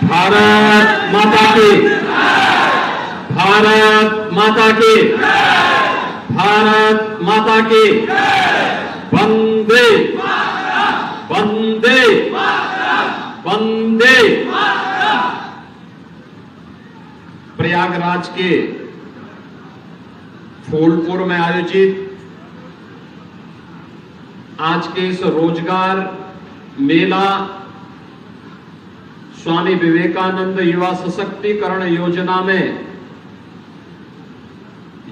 भारत माता की, भारत माता की, भारत माता की, वंदे वंदे वंदे। प्रयागराज के फूलपुर में आयोजित आज के इस रोजगार मेला स्वामी विवेकानंद युवा सशक्तिकरण योजना में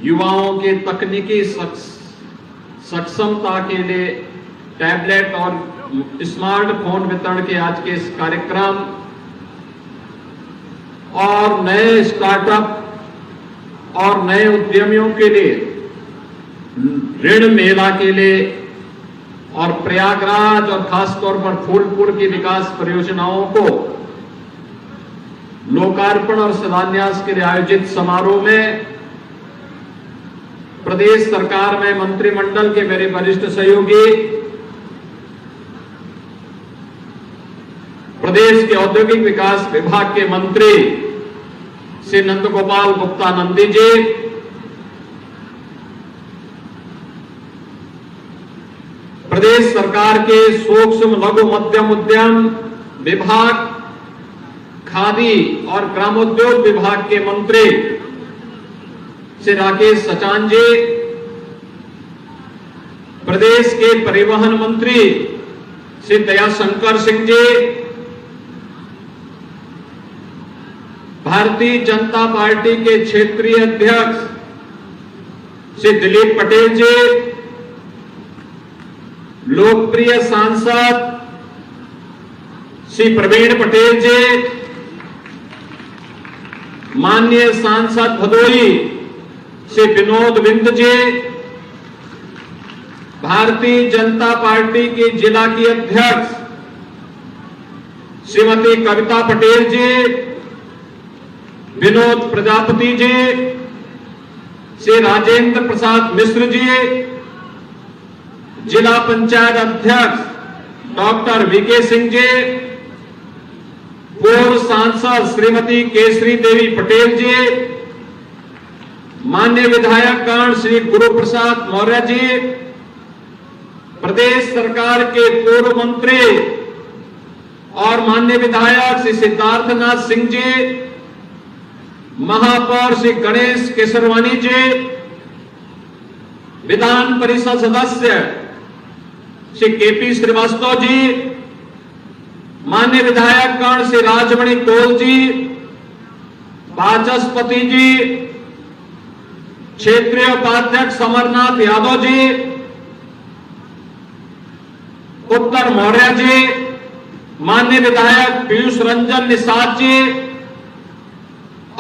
युवाओं के तकनीकी सक्षमता के लिए टैबलेट और स्मार्टफोन वितरण के आज के इस कार्यक्रम और नए स्टार्टअप और नए उद्यमियों के लिए ऋण मेला के लिए और प्रयागराज और खासतौर पर फूलपुर की विकास परियोजनाओं को लोकार्पण और शिलान्यास के लिए आयोजित समारोह में प्रदेश सरकार में मंत्रिमंडल के मेरे वरिष्ठ सहयोगी, प्रदेश के औद्योगिक विकास विभाग के मंत्री श्री नंदगोपाल गुप्ता नंदी जी, प्रदेश सरकार के सूक्ष्म लघु मध्यम उद्यम विभाग, खादी और ग्रामोद्योग विभाग के मंत्री श्री राकेश सचान जी, प्रदेश के परिवहन मंत्री श्री दयाशंकर सिंह जी, भारतीय जनता पार्टी के क्षेत्रीय अध्यक्ष श्री दिलीप पटेल जी, लोकप्रिय सांसद श्री प्रवीण पटेल जी, माननीय सांसद भदोई श्री विनोद बिंद जी, भारतीय जनता पार्टी की जिला की अध्यक्ष श्रीमती कविता पटेल जी, विनोद प्रजापति जी, श्री राजेंद्र प्रसाद मिश्र जी, जिला पंचायत अध्यक्ष डॉक्टर वीके सिंह जी, पूर्व सांसद श्रीमती केसरी देवी पटेल जी, माननीय विधायकगण श्री गुरु प्रसाद मौर्य जी, प्रदेश सरकार के पूर्व मंत्री और माननीय विधायक श्री सिद्धार्थनाथ सिंह जी, महापौर श्री गणेश केसरवानी जी, विधान परिषद सदस्य श्री केपी श्रीवास्तव जी, माननीय विधायकगण श्री राजमणि कौल जी, वाचस्पति जी, क्षेत्रीय उपाध्यक्ष अमरनाथ यादव जी, उत्तर मौर्य जी, माननीय विधायक पीयूष रंजन निषाद जी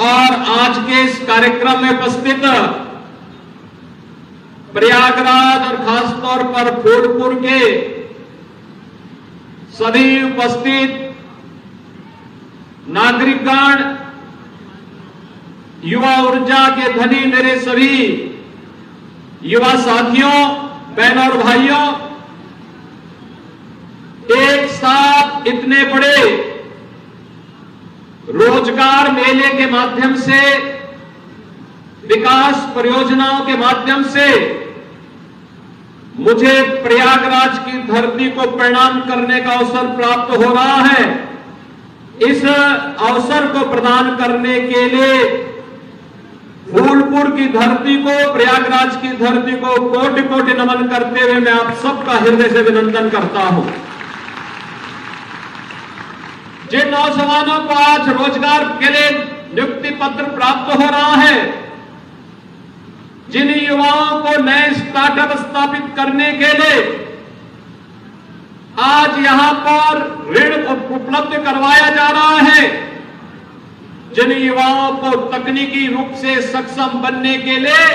और आज के इस कार्यक्रम में उपस्थित प्रयागराज और खासतौर पर फूलपुर के सभी उपस्थित नागरिकगण, युवा ऊर्जा के धनी मेरे सभी युवा साथियों, बहनों और भाइयों, एक साथ इतने बड़े रोजगार मेले के माध्यम से, विकास परियोजनाओं के माध्यम से मुझे प्रयागराज की धरती को प्रणाम करने का अवसर प्राप्त हो रहा है। इस अवसर को प्रदान करने के लिए फूलपुर की धरती को, प्रयागराज की धरती को कोटि कोटि नमन करते हुए मैं आप सबका हृदय से अभिनंदन करता हूं। जिन नौजवानों को आज रोजगार के लिए नियुक्ति पत्र प्राप्त हो रहा है, जिन युवाओं को नए स्टार्टअप स्थापित करने के लिए आज यहां पर ऋण उपलब्ध करवाया जा रहा है, जिन युवाओं को तकनीकी रूप से सक्षम बनने के लिए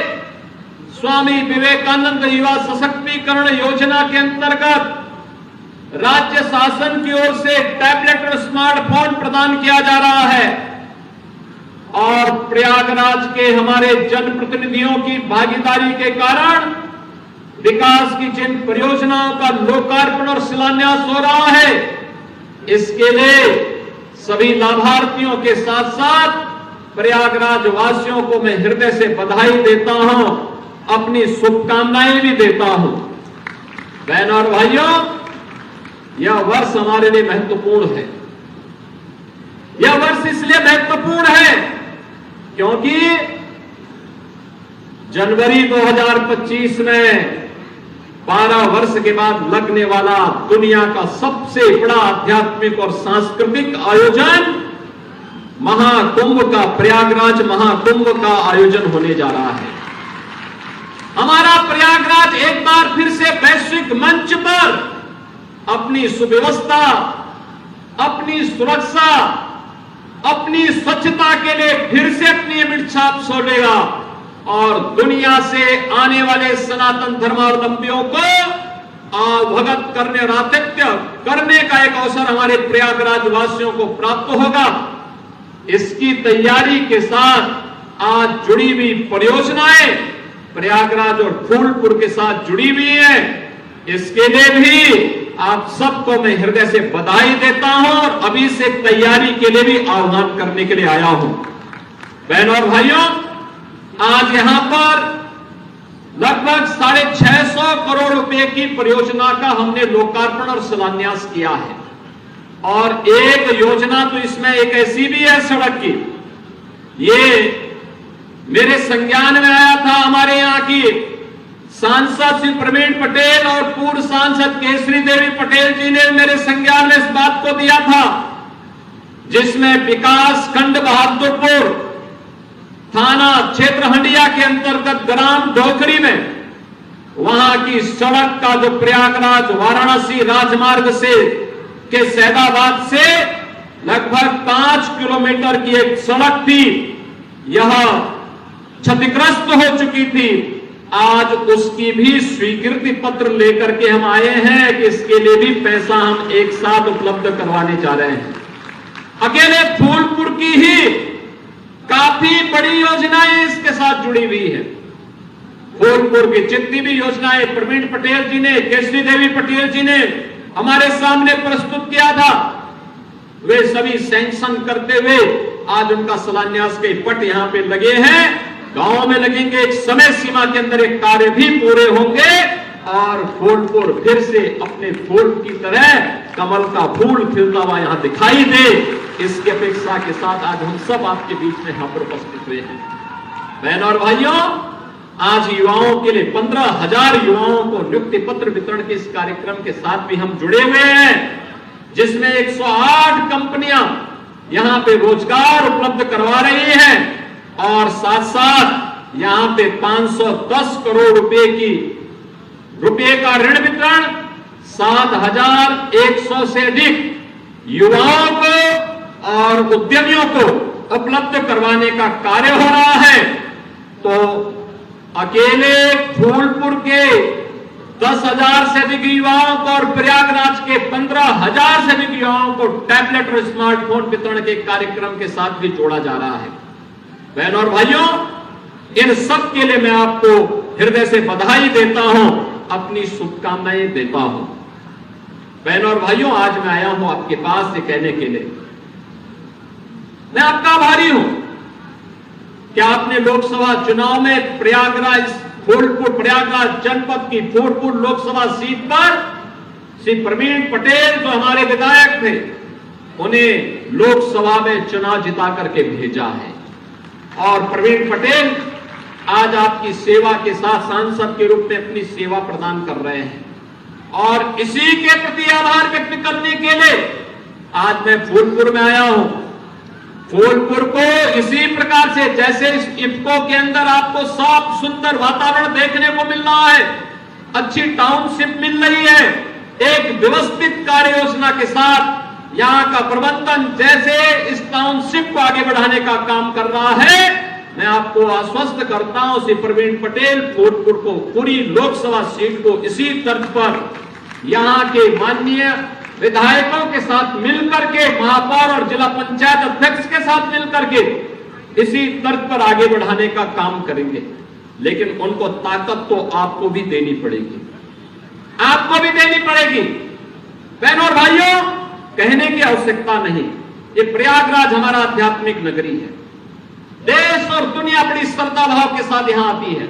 स्वामी विवेकानंद युवा सशक्तिकरण योजना के अंतर्गत राज्य शासन की ओर से टैबलेट और स्मार्टफोन प्रदान किया जा रहा है और प्रयागराज के हमारे जनप्रतिनिधियों की भागीदारी के कारण विकास की जिन परियोजनाओं का लोकार्पण और शिलान्यास हो रहा है, इसके लिए सभी लाभार्थियों के साथ साथ प्रयागराज वासियों को मैं हृदय से बधाई देता हूं, अपनी शुभकामनाएं भी देता हूं। बहनों और भाइयों, यह वर्ष हमारे लिए महत्वपूर्ण है। यह वर्ष इसलिए महत्वपूर्ण है क्योंकि जनवरी 2025 में 12 वर्ष के बाद लगने वाला दुनिया का सबसे बड़ा आध्यात्मिक और सांस्कृतिक आयोजन महाकुंभ का, प्रयागराज महाकुंभ का आयोजन होने जा रहा है। हमारा प्रयागराज एक बार फिर से वैश्विक मंच पर अपनी सुव्यवस्था, अपनी सुरक्षा, अपनी स्वच्छता के लिए फिर से अपनी अमिट छाप छोड़ेगा और दुनिया से आने वाले सनातन धर्मावलंबियों को अवगत करने और आतिथ्य करने का एक अवसर हमारे प्रयागराज वासियों को प्राप्त होगा। इसकी तैयारी के साथ आज जुड़ी हुई परियोजनाएं प्रयागराज और फूलपुर के साथ जुड़ी हुई है। इसके लिए भी आप सबको मैं हृदय से बधाई देता हूं और अभी से तैयारी के लिए भी आह्वान करने के लिए आया हूं। बहनों और भाइयों, आज यहां पर लगभग 650 करोड़ रुपए की परियोजना का हमने लोकार्पण और शिलान्यास किया है। और एक योजना तो इसमें एक ऐसी भी है सड़क की, ये मेरे संज्ञान में आया था। हमारे यहाँ की सांसद श्री प्रवीण पटेल और पूर्व सांसद केसरी देवी पटेल जी ने मेरे संज्ञान में इस बात को दिया था, जिसमें विकास खंड बहादुरपुर थाना क्षेत्र हंडिया के अंतर्गत ग्राम ढोकरी में वहां की सड़क का जो प्रयागराज वाराणसी राजमार्ग से के सैदाबाद से लगभग 5 किलोमीटर की एक सड़क थी, यह क्षतिग्रस्त हो चुकी थी। आज उसकी भी स्वीकृति पत्र लेकर के हम आए हैं कि इसके लिए भी पैसा हम एक साथ उपलब्ध करवाने जा रहे हैं। अकेले फूलपुर की ही काफी बड़ी योजनाएं इसके साथ जुड़ी हुई है। फूलपुर की जितनी भी योजनाएं प्रवीण पटेल जी ने, केसरी देवी पटेल जी ने हमारे सामने प्रस्तुत किया था, वे सभी सैंक्शन करते हुए आज उनका शिलान्यास के पट यहां पे लगे हैं। गांव में लगेंगे, एक समय सीमा के अंदर एक कार्य भी पूरे होंगे और फूलपुर फिर से अपने फूल की तरह कमल का फूल खिलता हुआ यहां दिखाई दे, इसकी अपेक्षा के साथ आज हम सब आपके बीच में यहां पर उपस्थित हुए हैं। बहनों और भाइयों, आज युवाओं के लिए 15,000 युवाओं को नियुक्ति पत्र वितरण के इस कार्यक्रम के साथ भी हम जुड़े हुए हैं, जिसमें 108 कंपनियां यहां पे रोजगार उपलब्ध करवा रही हैं और साथ साथ यहां पे 510 करोड़ रुपए का ऋण वितरण 7,100 से अधिक युवाओं को और उद्यमियों को उपलब्ध करवाने का कार्य हो रहा है। तो अकेले फूलपुर के 10,000 से अधिक युवाओं को और प्रयागराज के 15,000 से अधिक युवाओं को टैबलेट और स्मार्टफोन वितरण के कार्यक्रम के साथ भी जोड़ा जा रहा है। बहनों और भाइयों, इन सब के लिए मैं आपको हृदय से बधाई देता हूं, अपनी शुभकामनाएं देता हूं। बहनों और भाइयों, आज मैं आया हूं आपके पास ये कहने के लिए, मैं आपका आभारी हूं कि आपने लोकसभा चुनाव में प्रयागराज जनपद की फूलपुर लोकसभा सीट पर श्री प्रवीण पटेल जो हमारे विधायक थे, उन्हें लोकसभा में चुनाव जिता करके भेजा है। और प्रवीण पटेल आज आपकी सेवा के साथ सांसद के रूप में अपनी सेवा प्रदान कर रहे हैं और इसी के प्रति आभार व्यक्त करने के लिए आज मैं फूलपुर में आया हूं। फूलपुर को इसी प्रकार से, जैसे इस इफ्को के अंदर आपको साफ सुंदर वातावरण देखने को मिल रहा है, अच्छी टाउनशिप मिल रही है, एक व्यवस्थित कार्य योजना के साथ यहां का प्रबंधन जैसे इस टाउनशिप को आगे बढ़ाने का काम कर रहा है, मैं आपको आश्वस्त करता हूं श्री प्रवीण पटेल फूलपुर को पूरी लोकसभा सीट को इसी तर्ज पर यहां के माननीय विधायकों के साथ मिलकर के, महापौर और जिला पंचायत अध्यक्ष के साथ मिलकर के इसी तर्ज पर आगे बढ़ाने का काम करेंगे। लेकिन उनको ताकत तो आपको भी देनी पड़ेगी, आपको भी देनी पड़ेगी। बहनों और भाइयों, कहने की आवश्यकता नहीं, ये प्रयागराज हमारा आध्यात्मिक नगरी है। देश और दुनिया बड़ी श्रद्धा भाव के साथ यहां आती है।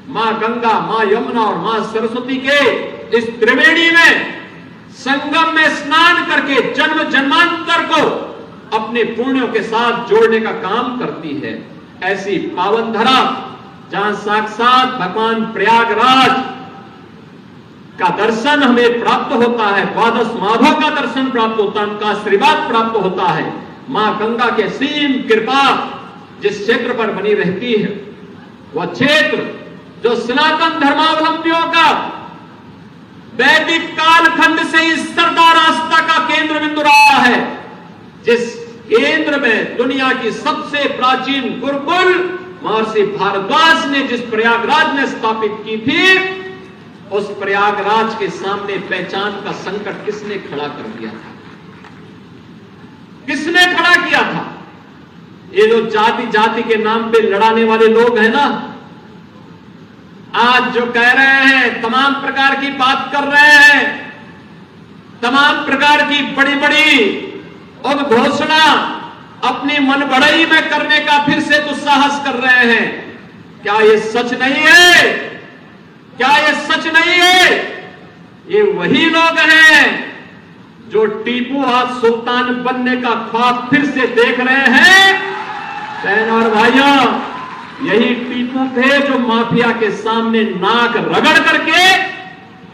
मां गंगा, मां यमुना और मां सरस्वती के इस त्रिवेणी में संगम में स्नान करके जन्म जन्मांतर को अपने पुण्यों के साथ जोड़ने का काम करती है। ऐसी पावन धरा जहां साक्षात भगवान प्रयागराज का दर्शन हमें प्राप्त होता है, द्वादश माधव का दर्शन प्राप्त होता है, उनका आशीर्वाद प्राप्त होता है। मां गंगा के सीम कृपा जिस क्षेत्र पर बनी रहती है, वह क्षेत्र जो सनातन धर्मावलंबियों का वैदिक कालखंड से इस सरदार आस्था का केंद्र बिंदु रहा है, जिस केंद्र में दुनिया की सबसे प्राचीन गुरुकुल महर्षि भारद्वाज ने जिस प्रयागराज में स्थापित की थी, उस प्रयागराज के सामने पहचान का संकट किसने खड़ा कर दिया था? किसने खड़ा किया था? ये जो जाति जाति के नाम पे लड़ाने वाले लोग हैं ना, आज जो कह रहे हैं, तमाम प्रकार की बात कर रहे हैं, तमाम प्रकार की बड़ी बड़ी उद्घोषणा अपनी मनबड़ई में करने का फिर से दुस्साहस कर रहे हैं। क्या ये सच नहीं है? क्या ये सच नहीं है? ये वही लोग हैं जो टीपू आज सुल्तान बनने का ख्वाब फिर से देख रहे हैं। बहन और भाइयों, यही टीपू थे जो माफिया के सामने नाक रगड़ करके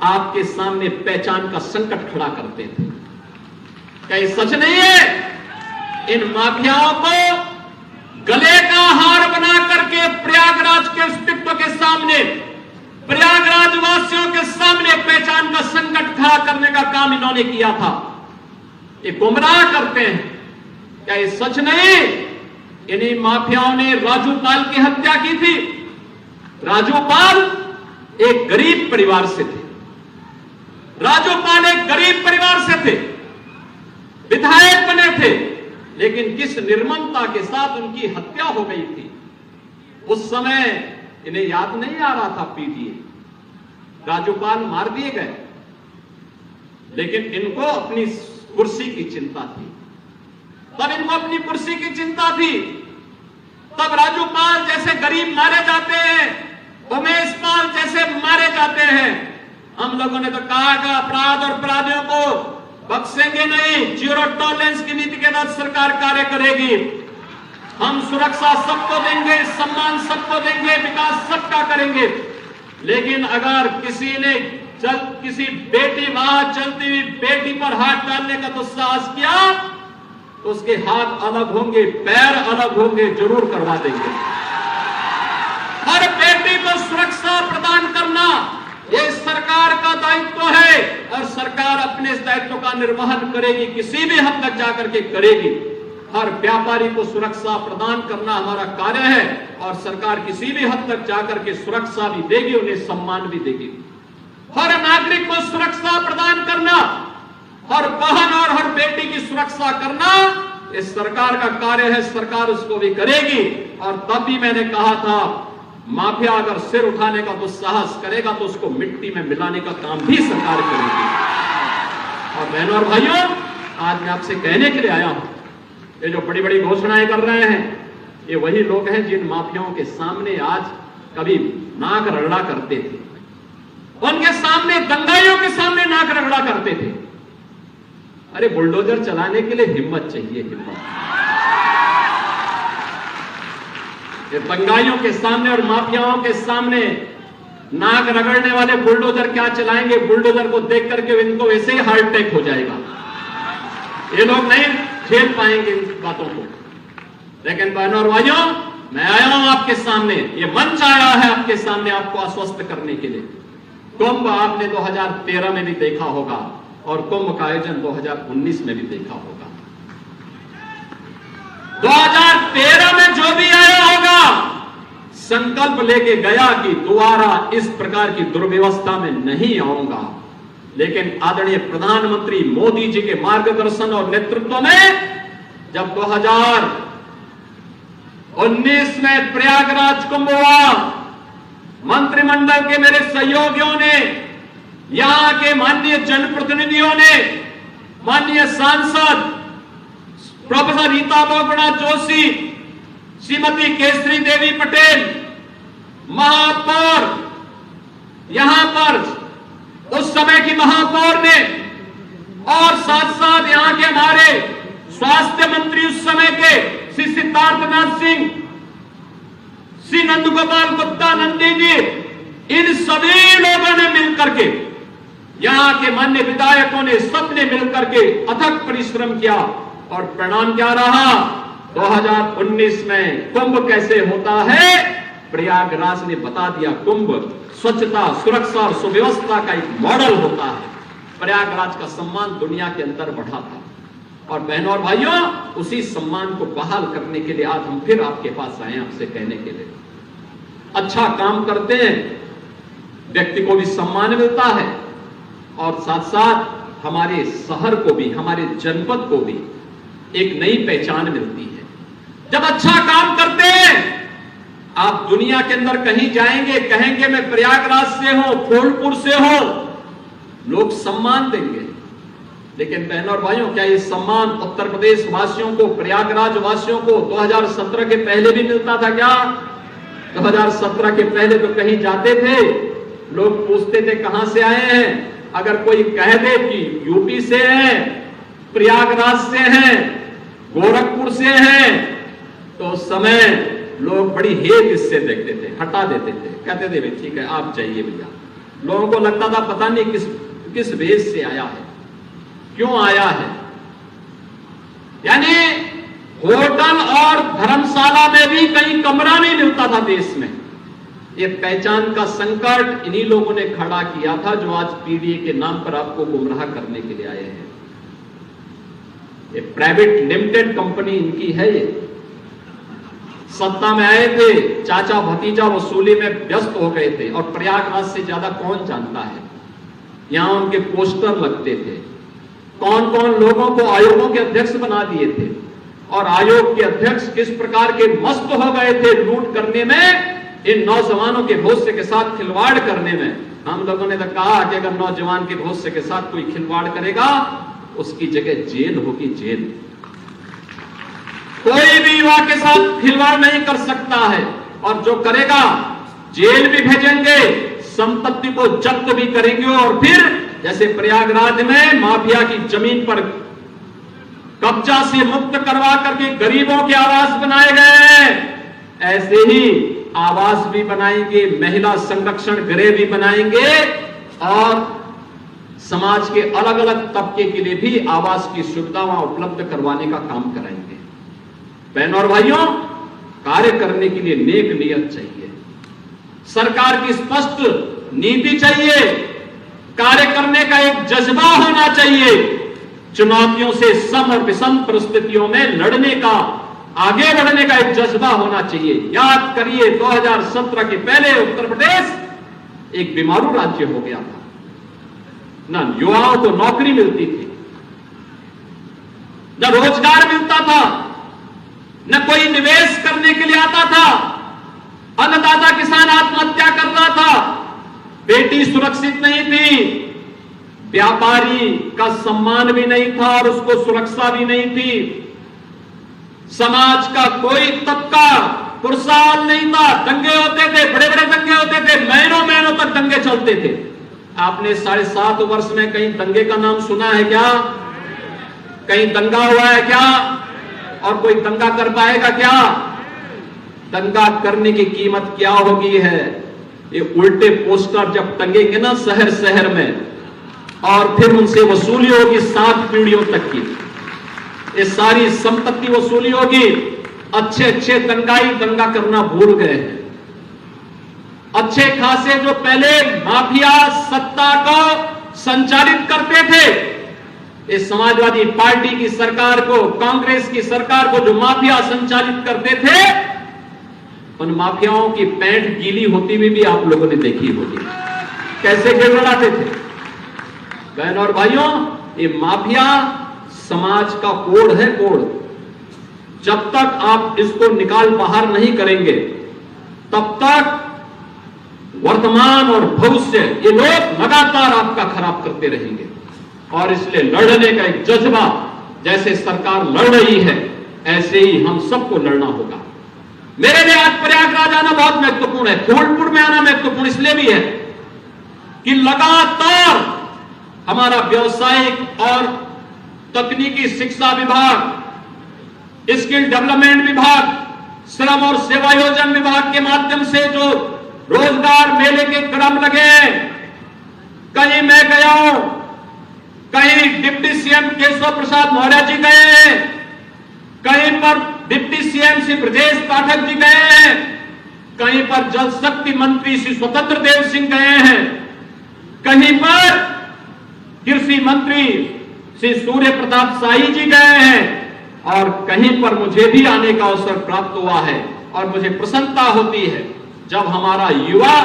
आपके सामने पहचान का संकट खड़ा करते थे। क्या ये सच नहीं है? इन माफियाओं को गले का हार बना करके प्रयागराज के अस्तित्व के सामने, प्रयागराज वासियों के सामने पहचान का संकट खड़ा करने का काम इन्होंने किया था। ये गुमराह करते हैं। क्या ये सच नहीं? इन्हीं माफियाओं ने राजू पाल की हत्या की थी। राजू पाल एक गरीब परिवार से थे। राजू पाल एक गरीब परिवार से थे, विधायक बने थे, लेकिन किस निर्ममता के साथ उनकी हत्या हो गई थी। उस समय इन्हें याद नहीं आ रहा था पीटीए, राजूपाल मार दिए गए, लेकिन इनको अपनी कुर्सी की चिंता थी। तब इनको अपनी कुर्सी की चिंता थी। तब राजूपाल जैसे गरीब मारे जाते हैं, उमेश पाल जैसे मारे जाते हैं। हम लोगों ने तो कहा कि अपराध और अपराधियों को बख्शेंगे नहीं, जीरो टॉलरेंस की नीति के तहत सरकार कार्य करेगी। हम सुरक्षा सबको देंगे, सम्मान सबको देंगे, विकास सबका करेंगे। लेकिन अगर किसी ने किसी बेटी वहां चलती हुई बेटी पर हाथ डालने का दुस्साहस किया, तो उसके हाथ अलग होंगे, पैर अलग होंगे, जरूर करवा देंगे। हर बेटी को सुरक्षा प्रदान करना ये सरकार का दायित्व है, और सरकार अपने इस दायित्व का निर्वहन करेगी, किसी भी हद तक जाकर के करेगी। हर व्यापारी को सुरक्षा प्रदान करना हमारा कार्य है, और सरकार किसी भी हद तक जाकर के सुरक्षा भी देगी, उन्हें सम्मान भी देगी। हर नागरिक को सुरक्षा प्रदान करना, हर बहन और हर बेटी की सुरक्षा करना इस सरकार का कार्य है, सरकार उसको भी करेगी। और तब भी मैंने कहा था, माफिया अगर सिर उठाने का दुस्साहस करेगा तो उसको मिट्टी में मिलाने का काम भी सरकार करेगी। और बहनों और भाइयों, आज मैं आपसे कहने के लिए आया हूं, ये जो बड़ी बड़ी घोषणाएं कर रहे हैं, ये वही लोग हैं जिन माफियाओं के सामने आज कभी नाक रगड़ा करते थे, उनके सामने, दंगाइयों के सामने नाक रगड़ा करते थे। अरे बुलडोजर चलाने के लिए हिम्मत चाहिए, हिम्मत। ये दंगाइयों के सामने और माफियाओं के सामने नाक रगड़ने वाले बुलडोजर क्या चलाएंगे? बुलडोजर को देख करके इनको वैसे ही हार्ट अटैक हो जाएगा। ये लोग नहीं झेल पाएंगे इन बातों को। लेकिन बहनों और भाइयों, मैं आया हूं आपके सामने, ये मंच आया है आपके सामने आपको आश्वस्त करने के लिए। कुंभ आपने 2013 में भी देखा होगा, और कुंभ का आयोजन 2019 में भी देखा होगा। 2013 में जो भी आया होगा, संकल्प लेके गया कि दोबारा इस प्रकार की दुर्व्यवस्था में नहीं आऊंगा। लेकिन आदरणीय प्रधानमंत्री मोदी जी के मार्गदर्शन और नेतृत्व में जब 2019 में प्रयागराज कुंभ हुआ, मंत्रिमंडल के मेरे सहयोगियों ने, यहां के माननीय जनप्रतिनिधियों ने, माननीय सांसद प्रोफेसर रीता बहुगुणा जोशी, श्रीमती केसरी देवी पटेल, महापौर, यहां पर उस समय की महापौर ने, और साथ साथ यहां के हमारे स्वास्थ्य मंत्री उस समय के श्री सिद्धार्थनाथ सिंह, श्री नंदगोपाल गुप्ता नंदी जी, इन सभी लोगों ने मिलकर के, यहां के मान्य विधायकों ने, सबने मिलकर के अथक परिश्रम किया और परिणाम क्या रहा? 2019 में कुंभ कैसे होता है प्रयागराज ने बता दिया। कुंभ स्वच्छता, सुरक्षा और सुव्यवस्था का एक मॉडल होता है। प्रयागराज का सम्मान दुनिया के अंदर बढ़ा था। और बहनों और भाइयों, उसी सम्मान को बहाल करने के लिए आज हम फिर आपके पास आए, आपसे कहने के लिए अच्छा काम करते हैं, व्यक्ति को भी सम्मान मिलता है और साथ साथ हमारे शहर को भी, हमारे जनपद को भी एक नई पहचान मिलती है। जब अच्छा काम करते हैं, आप दुनिया के अंदर कहीं जाएंगे, कहेंगे मैं प्रयागराज से हूं, फूलपुर से हूं, लोग सम्मान देंगे। लेकिन बहनों और भाइयों, क्या ये सम्मान उत्तर प्रदेश वासियों को, प्रयागराज वासियों को 2017 के पहले भी मिलता था क्या? 2017 के पहले तो कहीं जाते थे, लोग पूछते थे कहां से आए हैं। अगर कोई कह दे कि यूपी से हैं, प्रयागराज से हैं, गोरखपुर से हैं, तो उस समय लोग बड़ी हेत इससे देखते थे, हटा देते थे, कहते थे भाई ठीक है आप जाइए भैया। लोगों को लगता था पता नहीं किस वेश से आया है, क्यों आया है। यानी होटल और धर्मशाला में भी कहीं कमरा नहीं मिलता था देश में। ये पहचान का संकट इन्हीं लोगों ने खड़ा किया था, जो आज पीडीए के नाम पर आपको गुमराह करने के लिए आए हैं। ये प्राइवेट लिमिटेड कंपनी इनकी है। ये सत्ता में आए थे, चाचा भतीजा वसूली में व्यस्त हो गए थे, और प्रयागराज से ज्यादा कौन जानता है। यहां उनके पोस्टर लगते थे, कौन कौन लोगों को आयोगों के अध्यक्ष बना दिए थे, और आयोग के अध्यक्ष किस प्रकार के मस्त हो गए थे लूट करने में, इन नौजवानों के भविष्य के साथ खिलवाड़ करने में। हम लोगों ने तो कहा कि अगर नौजवान के भविष्य के साथ कोई खिलवाड़ करेगा, उसकी जगह जेल होगी, जेल। कोई भी युवा के साथ खिलवाड़ नहीं कर सकता है, और जो करेगा जेल भी भेजेंगे, संपत्ति को जब्त भी करेंगे, और फिर जैसे प्रयागराज में माफिया की जमीन पर कब्जा से मुक्त करवा करके गरीबों के आवास बनाए गए, ऐसे ही आवास भी बनाएंगे, महिला संरक्षण गृह भी बनाएंगे, और समाज के अलग अलग तबके के लिए भी आवास की सुविधा वहां उपलब्ध करवाने का काम कराएंगे। बहनों और भाइयों, कार्य करने के लिए नेक नियत चाहिए, सरकार की स्पष्ट नीति चाहिए, कार्य करने का एक जज्बा होना चाहिए, चुनौतियों से सम और विषम परिस्थितियों में लड़ने का, आगे बढ़ने का एक जज्बा होना चाहिए। याद करिए 2017 के पहले उत्तर प्रदेश एक बीमारू राज्य हो गया था, ना युवाओं को नौकरी मिलती थी, न रोजगार मिलता था, न कोई निवेश करने के लिए आता था, अन्नदाता किसान आत्महत्या कर रहा था, बेटी सुरक्षित नहीं थी, व्यापारी का सम्मान भी नहीं था और उसको सुरक्षा भी नहीं थी, समाज का कोई तबका खुशहाल नहीं था, दंगे होते थे, बड़े बड़े दंगे होते थे, महीनों महीनों तक दंगे चलते थे। आपने 7.5 वर्ष में कहीं दंगे का नाम सुना है क्या? कहीं दंगा हुआ है क्या? और कोई दंगा कर पाएगा क्या? दंगा करने की कीमत क्या होगी है? ये उल्टे पोस्टर जब टंगेंगे ना शहर शहर में, और फिर उनसे वसूली होगी 7 पीढ़ियों तक की, ये सारी संपत्ति वसूली होगी। अच्छे अच्छे दंगाई दंगा करना भूल गए हैं। अच्छे खासे जो पहले माफिया सत्ता को संचालित करते थे, इस समाजवादी पार्टी की सरकार को, कांग्रेस की सरकार को जो माफिया संचालित करते थे, उन माफियाओं की पैंट गीली होती हुई भी आप लोगों ने देखी होगी, कैसे गिड़गिड़ाते थे। बहनों और भाइयों, ये माफिया समाज का कोड है, कोड। जब तक आप इसको निकाल बाहर नहीं करेंगे, तब तक वर्तमान और भविष्य ये लोग लगातार आपका खराब करते रहेंगे। और इसलिए लड़ने का एक जज्बा जैसे सरकार लड़ रही है ऐसे ही हम सबको लड़ना होगा। मेरे लिए आज प्रयागराज आना बहुत महत्वपूर्ण है, फूलपुर में आना महत्वपूर्ण इसलिए भी है कि लगातार हमारा व्यावसायिक और तकनीकी शिक्षा विभाग, स्किल डेवलपमेंट विभाग, श्रम और सेवायोजन विभाग के माध्यम से जो रोजगार मेले के क्रम लगे, कहीं मैं गया हूं, कहीं डिप्टी सीएम केशव प्रसाद मौर्य जी गए हैं, कहीं पर डिप्टी सीएम श्री ब्रजेश पाठक जी गए हैं, कहीं पर जल शक्ति मंत्री श्री स्वतंत्र देव सिंह गए हैं, कहीं पर कृषि मंत्री श्री सूर्य प्रताप शाही जी गए हैं, और कहीं पर मुझे भी आने का अवसर प्राप्त हुआ है। और मुझे प्रसन्नता होती है जब हमारा युवा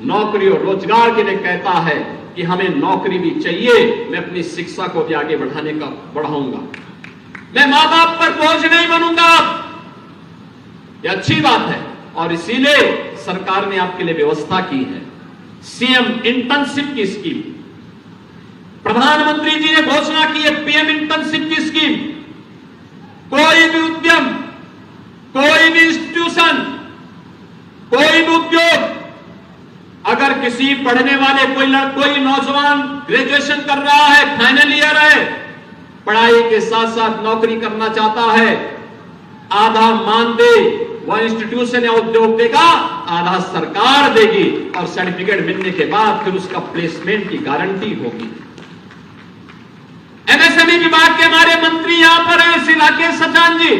नौकरी और रोजगार के लिए कहता है कि हमें नौकरी भी चाहिए, मैं अपनी शिक्षा को भी आगे बढ़ाऊंगा, मैं मां बाप पर बोझ नहीं बनूंगा। यह अच्छी बात है और इसीलिए सरकार ने आपके लिए व्यवस्था की है सीएम इंटर्नशिप की स्कीम। प्रधानमंत्री जी ने घोषणा की है पीएम इंटर्नशिप की स्कीम। कोई भी उद्यम, कोई भी इंस्टीट्यूशन, कोई भी उद्योग, अगर किसी पढ़ने वाले कोई नौजवान ग्रेजुएशन कर रहा है, फाइनल ईयर है, पढ़ाई के साथ साथ नौकरी करना चाहता है, आधा मानदेय वह इंस्टीट्यूशन या उद्योग देगा, आधा सरकार देगी और सर्टिफिकेट मिलने के बाद फिर उसका प्लेसमेंट की गारंटी होगी। एमएसएमई विभाग के हमारे मंत्री यहां पर हैं श्री राकेश सचान जी,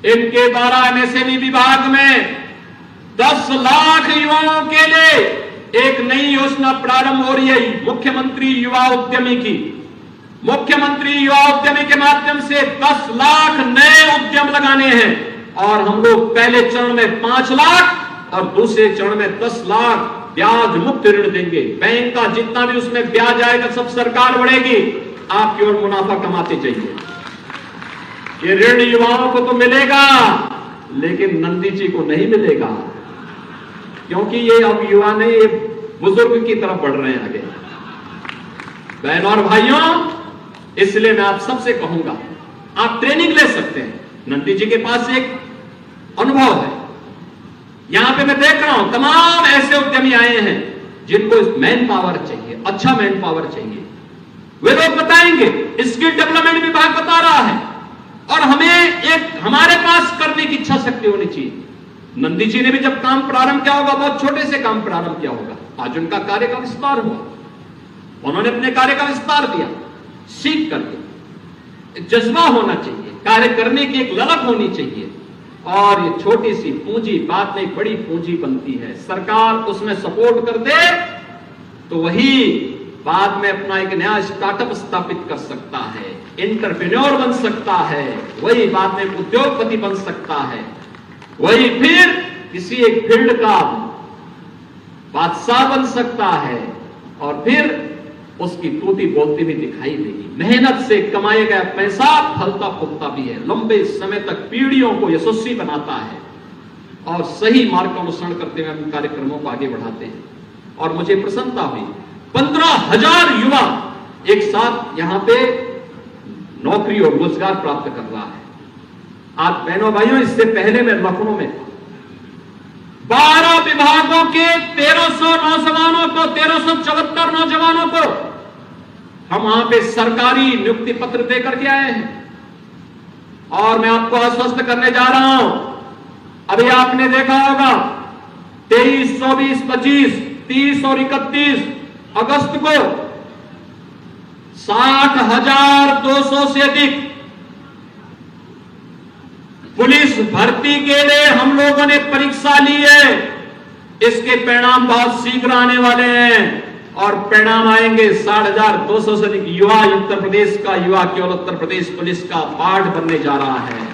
इनके द्वारा एमएसएमई विभाग में 10 लाख युवाओं के लिए एक नई योजना प्रारंभ हो रही है, मुख्यमंत्री युवा उद्यमी की। मुख्यमंत्री युवा उद्यमी के माध्यम से 10 लाख नए उद्यम लगाने हैं और हम लोग पहले चरण में 5 लाख और दूसरे चरण में 10 लाख ब्याज मुक्त ऋण देंगे। बैंक का जितना भी उसमें ब्याज आएगा सब सरकार बढ़ेगी, आप केवल मुनाफा कमाते जाइए। ये ऋण युवाओं को तो मिलेगा लेकिन नंदी जी को नहीं मिलेगा, क्योंकि ये अब युवा नहीं, ये बुजुर्ग की तरफ बढ़ रहे हैं आगे। बहनों और भाइयों, इसलिए मैं आप सबसे कहूंगा आप ट्रेनिंग ले सकते हैं। नंदी जी के पास एक अनुभव है, यहां पे मैं देख रहा हूं तमाम ऐसे उद्यमी आए हैं जिनको मैन पावर चाहिए, अच्छा मैन पावर चाहिए। वे लोग बताएंगे, स्किल डेवलपमेंट विभाग बता रहा है और हमें एक हमारे पास करने की इच्छा शक्ति होनी चाहिए। नंदी जी ने भी जब काम प्रारंभ किया होगा, बहुत छोटे से काम प्रारंभ किया होगा, आज उनका कार्य का विस्तार हुआ, उन्होंने अपने कार्य का विस्तार दिया। सीख करके जज्बा होना चाहिए, कार्य करने की एक ललक होनी चाहिए और ये छोटी सी पूंजी बाद में बड़ी पूंजी बनती है। सरकार उसमें सपोर्ट कर दे तो वही बाद में अपना एक नया स्टार्टअप स्थापित कर सकता है, एंटरप्रेन्योर बन सकता है, वही बाद में उद्योगपति बन सकता है, वही फिर किसी एक फील्ड का बादशाह बन सकता है और फिर उसकी तूती बोलती भी दिखाई देगी। मेहनत से कमाया गया पैसा फलता फूलता भी है, लंबे समय तक पीढ़ियों को यशस्वी बनाता है और सही मार्ग का अनुसरण करते हुए हम कार्यक्रमों को आगे बढ़ाते हैं। और मुझे प्रसन्नता हुई 15,000 युवा एक साथ यहां पे नौकरी और रोजगार प्राप्त कर रहा है। आज बहनों भाइयों, इससे पहले मैं लखनऊ में 12 विभागों के 1300 नौजवानों को, 1374 नौजवानों को हम वहां पे सरकारी नियुक्ति पत्र देकर के आए हैं। और मैं आपको आश्वस्त करने जा रहा हूं, अभी आपने देखा होगा 23, 24, 25, 30 और 31 अगस्त को 60,200 से अधिक पुलिस भर्ती के लिए हम लोगों ने परीक्षा ली है। इसके परिणाम बहुत शीघ्र आने वाले हैं और परिणाम आएंगे। 60,200 से अधिक युवा, उत्तर प्रदेश का युवा केवल उत्तर प्रदेश पुलिस का पार्ट बनने जा रहा है।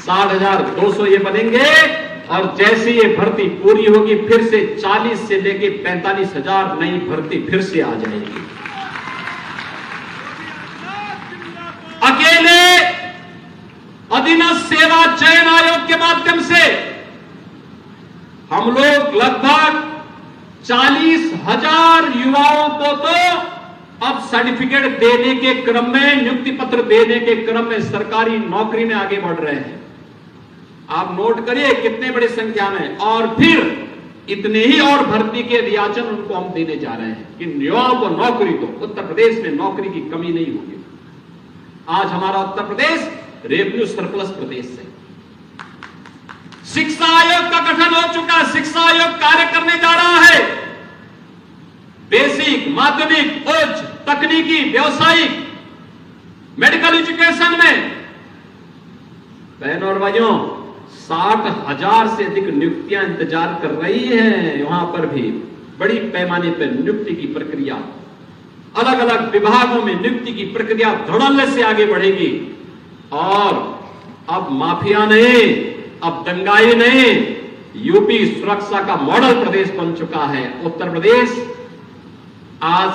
60,200 ये बनेंगे और जैसे ये भर्ती पूरी होगी फिर से 40 से लेके 45,000 नई भर्ती फिर से आ जाएगी। अकेले अधीनस्थ सेवा चयन आयोग के माध्यम से हम लोग लगभग 40,000 युवाओं को तो अब सर्टिफिकेट देने के क्रम में, नियुक्ति पत्र देने के क्रम में सरकारी नौकरी में आगे बढ़ रहे हैं। आप नोट करिए कितने बड़ी संख्या में, और फिर इतने ही और भर्ती के रियाचन उनको हम देने जा रहे हैं कि युवाओं को नौकरी दो। उत्तर प्रदेश में नौकरी की कमी नहीं होगी। आज हमारा उत्तर प्रदेश रेवेन्यू सरप्लस प्रदेश है। शिक्षा आयोग का गठन हो चुका है। शिक्षा आयोग कार्य करने जा रहा है। बेसिक, माध्यमिक, उच्च, तकनीकी, व्यावसायिक, मेडिकल एजुकेशन में बहनों और भाइयों 60,000 से अधिक नियुक्तियां इंतजार कर रही हैं। वहां पर भी बड़ी पैमाने पर नियुक्ति की प्रक्रिया, अलग अलग विभागों में नियुक्ति की प्रक्रिया धड़ल्ले से आगे बढ़ेगी। और अब माफिया नहीं, अब दंगाई नहीं, यूपी सुरक्षा का मॉडल प्रदेश बन चुका है। उत्तर प्रदेश आज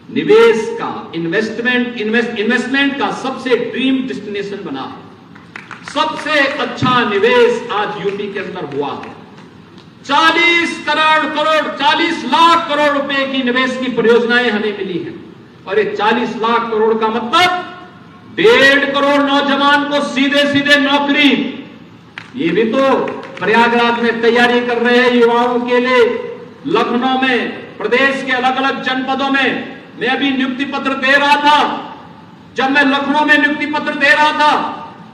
निवेश का, इन्वेस्टमेंट का सबसे ड्रीम डेस्टिनेशन बना है। सबसे अच्छा निवेश आज यूपी के अंदर हुआ है। 40 लाख करोड़ रुपए की निवेश की परियोजनाएं हमें मिली हैं। और ये 40 लाख करोड़ का मतलब 1.5 करोड़ नौजवान को सीधे सीधे नौकरी। ये भी तो प्रयागराज में तैयारी कर रहे हैं युवाओं के लिए। लखनऊ में, प्रदेश के अलग अलग जनपदों में मैं अभी नियुक्ति पत्र दे रहा था। जब मैं लखनऊ में नियुक्ति पत्र दे रहा था,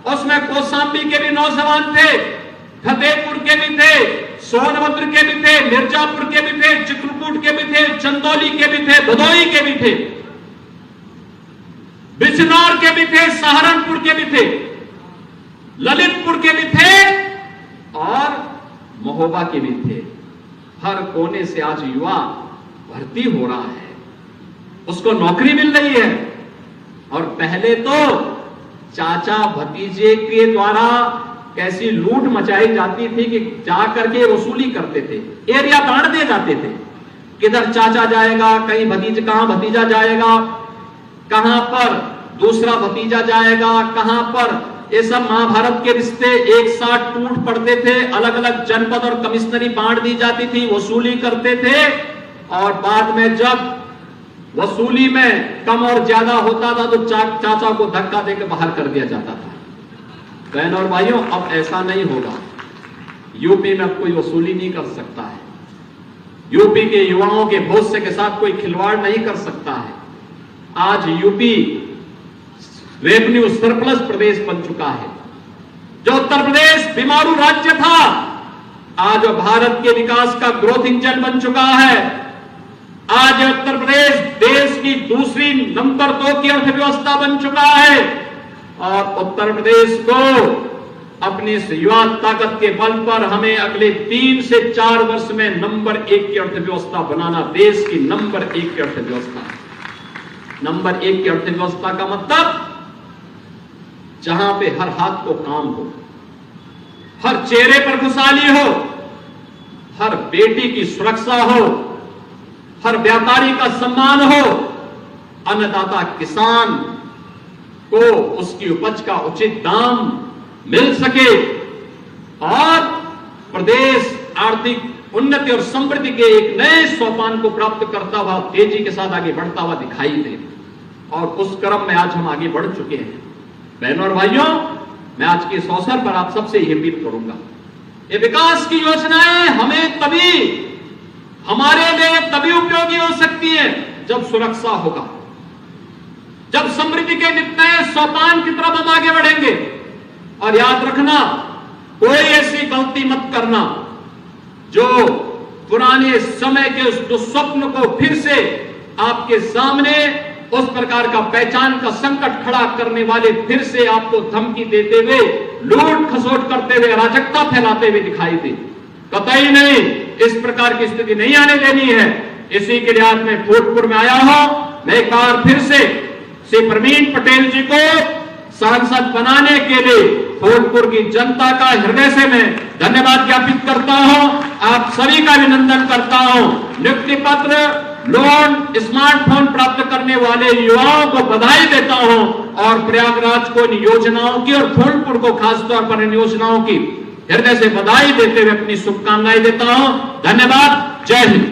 उसमें कौशाम्बी के भी नौजवान थे, फतेहपुर के भी थे, सोनभद्र के भी थे, मिर्जापुर के भी थे, चित्रकूट के भी थे, चंदौली के भी थे, भदोही के भी थे, बिजनौर के भी थे, सहारनपुर के भी थे, ललितपुर के भी थे और महोबा के भी थे। हर कोने से आज युवा भर्ती हो रहा है, उसको नौकरी मिल रही है। और पहले तो चाचा भतीजे के द्वारा कैसी लूट मचाई जाती थी कि जाकर के वसूली करते थे, एरिया बांट दिए जाते थे। किधर चाचा जाएगा, कहीं भतीजा, कहां भतीजा जाएगा, कहां पर दूसरा भतीजा जाएगा, कहां पर, ये सब महाभारत के रिश्ते एक साथ टूट पड़ते थे। अलग अलग जनपद और कमिश्नरी बांट दी जाती थी, वसूली करते थे। और बाद में जब वसूली में कम और ज्यादा होता था तो चाचा को धक्का देकर बाहर कर दिया जाता था। बहन और भाइयों, अब ऐसा नहीं होगा। यूपी में अब कोई वसूली नहीं कर सकता है। यूपी के युवाओं के भविष्य के साथ कोई खिलवाड़ नहीं कर सकता है। आज यूपी रेवेन्यू सरप्लस प्रदेश बन चुका है। जो उत्तर प्रदेश बीमारू राज्य था, आज भारत के विकास का ग्रोथ इंजन बन चुका है। आज उत्तर प्रदेश देश की दूसरी नंबर 2 की अर्थव्यवस्था बन चुका है। और उत्तर प्रदेश को अपनी इस युवा ताकत के बल पर हमें अगले 3 से 4 वर्ष में नंबर 1 की अर्थव्यवस्था बनाना। देश की नंबर 1 की अर्थव्यवस्था। नंबर 1 की अर्थव्यवस्था का मतलब जहां पे हर हाथ को काम हो, हर चेहरे पर खुशहाली हो, हर बेटी की सुरक्षा हो, हर व्यापारी का सम्मान हो, अन्नदाता किसान को उसकी उपज का उचित दाम मिल सके और प्रदेश आर्थिक उन्नति और समृद्धि के एक नए सोपान को प्राप्त करता हुआ तेजी के साथ आगे बढ़ता हुआ दिखाई दे। और उस क्रम में आज हम आगे बढ़ चुके हैं। बहनों और भाइयों, मैं आज के इस अवसर पर आप सबसे यह अपील करूंगा, ये विकास की योजनाएं हमें तभी, हमारे लिए तभी उपयोगी हो सकती है जब सुरक्षा होगा, जब समृद्धि के नए सोपान की तरफ हम आगे बढ़ेंगे। और याद रखना, कोई ऐसी गलती मत करना जो पुराने समय के उस दुस्वप्न को फिर से आपके सामने उस प्रकार का पहचान का संकट खड़ा करने वाले फिर से आपको धमकी देते हुए, लूट खसोट करते हुए, अराजकता फैलाते हुए दिखाई दे। कतई नहीं, इस प्रकार की स्थिति नहीं आने देनी है। इसी के लिए आज मैं फूलपुर में आया हूं। मैं एक बार फिर से श्री प्रवीण पटेल जी को सांसद बनाने के लिए फूलपुर की जनता का हृदय से मैं धन्यवाद ज्ञापित करता हूं। आप सभी का अभिनंदन करता हूं। नियुक्ति पत्र, लोन, स्मार्टफोन प्राप्त करने वाले युवाओं को बधाई देता हूं और प्रयागराज को इन योजनाओं की और फूलपुर को खासतौर पर इन योजनाओं की हृदय से बधाई देते हुए अपनी शुभकामनाएं देता हूं। धन्यवाद। जय हिंद।